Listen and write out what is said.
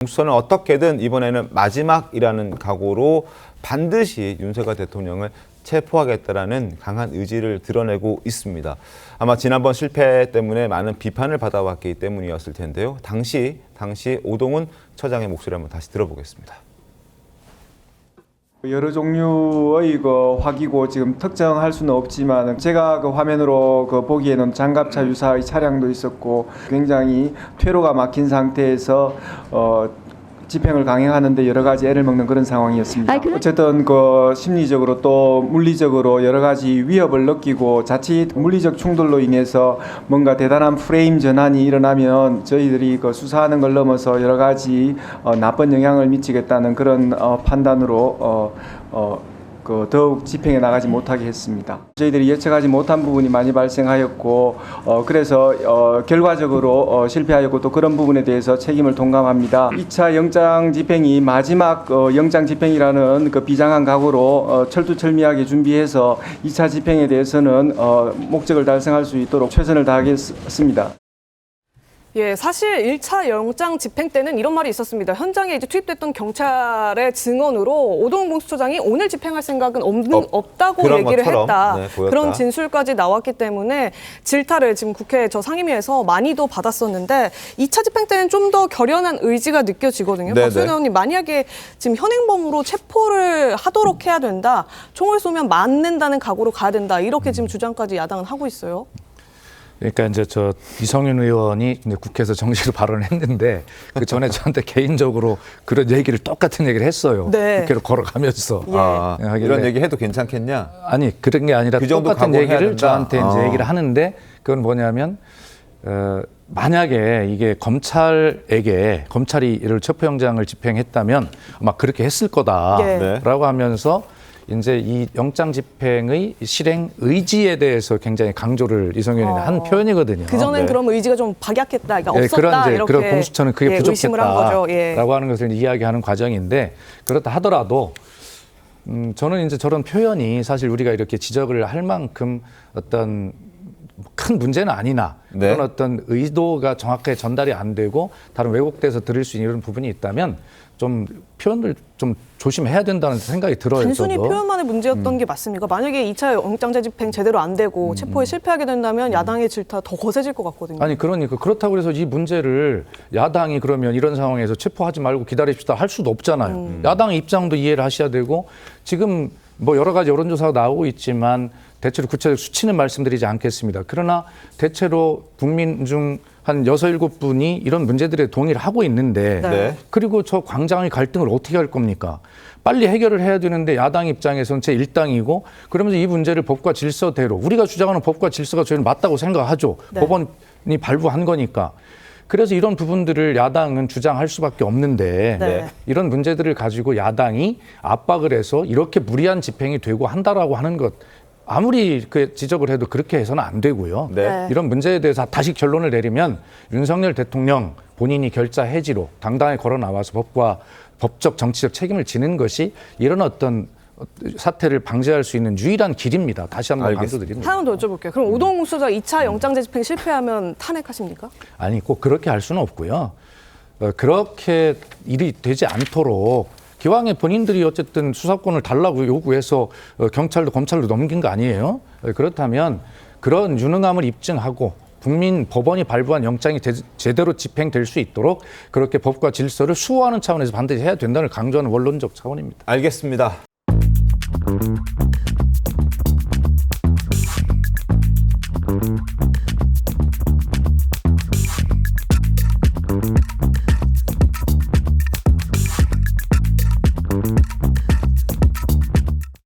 공수처는 어떻게든 이번에는 마지막이라는 각오로 반드시 윤석열 대통령을 체포하겠다라는 강한 의지를 드러내고 있습니다. 아마 지난번 실패 때문에 많은 비판을 받아왔기 때문이었을 텐데요. 당시 오동훈 처장의 목소리 한번 다시 들어보겠습니다. 여러 종류의 화기고 지금 특정할 수는 없지만 제가 화면으로 보기에는 장갑차 유사의 차량도 있었고 굉장히 퇴로가 막힌 상태에서 집행을 강행하는데 여러 가지 애를 먹는 그런 상황이었습니다. 어쨌든 심리적으로 또 물리적으로 여러 가지 위협을 느끼고 자칫 물리적 충돌로 인해서 뭔가 대단한 프레임 전환이 일어나면 저희들이 수사하는 걸 넘어서 여러 가지 나쁜 영향을 미치겠다는 그런 판단으로 더욱 집행해 나가지 못하게 했습니다. 저희들이 예측하지 못한 부분이 많이 발생하였고 그래서 결과적으로 실패하였고 또 그런 부분에 대해서 책임을 통감합니다. 2차 영장 집행이 마지막 영장 집행이라는 비장한 각오로 철두철미하게 준비해서 2차 집행에 대해서는 목적을 달성할 수 있도록 최선을 다하겠습니다. 예, 사실 1차 영장 집행 때는 이런 말이 있었습니다. 현장에 이제 투입됐던 경찰의 증언으로 오동훈 공수처장이 오늘 집행할 생각은 없다고 얘기를 했다. 네, 그런 진술까지 나왔기 때문에 질타를 지금 국회 상임위에서 많이도 받았었는데 2차 집행 때는 좀 더 결연한 의지가 느껴지거든요. 박수현 의원님, 만약에 지금 현행범으로 체포를 하도록 해야 된다. 총을 쏘면 맞는다는 각오로 가야 된다. 이렇게 지금 주장까지 야당은 하고 있어요. 그러니까 이제 이성윤 의원이 국회에서 정식으로 발언을 했는데 그 전에 저한테 개인적으로 그런 얘기를 똑같은 얘기를 했어요. 네. 국회로 걸어가면서. 예. 이런 얘기 해도 괜찮겠냐? 아니 그런 게 아니라 그 정도 똑같은 얘기를 된다. 저한테 이제 얘기를 하는데 그건 뭐냐면 만약에 이게 검찰이 이를 체포영장을 집행했다면 아마 그렇게 했을 거다라고 하면서 이제 이 영장 집행의 실행 의지에 대해서 굉장히 강조를 이성윤이 한 표현이거든요. 그전엔 그럼 의지가 좀 박약했다, 그러니까 없었다 그런 이렇게 그런 공수처는 그게 부족했다라고 하는 것을 이야기하는 과정인데 그렇다 하더라도 저는 이제 저런 표현이 사실 우리가 이렇게 지적을 할 만큼 어떤 큰 문제는 아니나 그런 어떤 의도가 정확하게 전달이 안 되고 다른 왜곡돼서 들을 수 있는 이런 부분이 있다면 좀 표현을 좀 조심해야 된다는 생각이 들어요. 단순히 표현만의 문제였던 게 맞습니까? 만약에 2차 영장제 집행 제대로 안 되고 체포에 실패하게 된다면 야당의 질타 더 거세질 것 같거든요. 아니 그러니까 그렇다고 해서 이 문제를 야당이 그러면 이런 상황에서 체포하지 말고 기다립시다 할 수도 없잖아요. 야당의 입장도 이해를 하셔야 되고 지금 뭐 여러 가지 여론조사가 나오고 있지만 대체로 구체적 수치는 말씀드리지 않겠습니다. 그러나 대체로 국민 중 한 6, 7분이 이런 문제들에 동의를 하고 있는데 그리고 저 광장의 갈등을 어떻게 할 겁니까? 빨리 해결을 해야 되는데 야당 입장에서는 제1당이고 그러면서 이 문제를 법과 질서대로 우리가 주장하는 법과 질서가 저희는 맞다고 생각하죠. 법원이 발부한 거니까. 그래서 이런 부분들을 야당은 주장할 수밖에 없는데 이런 문제들을 가지고 야당이 압박을 해서 이렇게 무리한 집행이 되고 한다라고 하는 것 아무리 지적을 해도 그렇게 해서는 안 되고요. 이런 문제에 대해서 다시 결론을 내리면 윤석열 대통령 본인이 결자 해지로 당당히 걸어 나와서 법적 정치적 책임을 지는 것이 이런 어떤 사태를 방지할 수 있는 유일한 길입니다. 다시 한번 강조드립니다. 하나 더 여쭤볼게요. 그럼 오동훈 공수처장 2차 영장제 집행 실패하면 탄핵하십니까? 아니 꼭 그렇게 할 수는 없고요. 그렇게 일이 되지 않도록 기왕에 본인들이 어쨌든 수사권을 달라고 요구해서 경찰도 검찰도 넘긴 거 아니에요? 그렇다면 그런 유능함을 입증하고 법원이 발부한 영장이 제대로 집행될 수 있도록 그렇게 법과 질서를 수호하는 차원에서 반드시 해야 된다는 강조하는 원론적 차원입니다. 알겠습니다.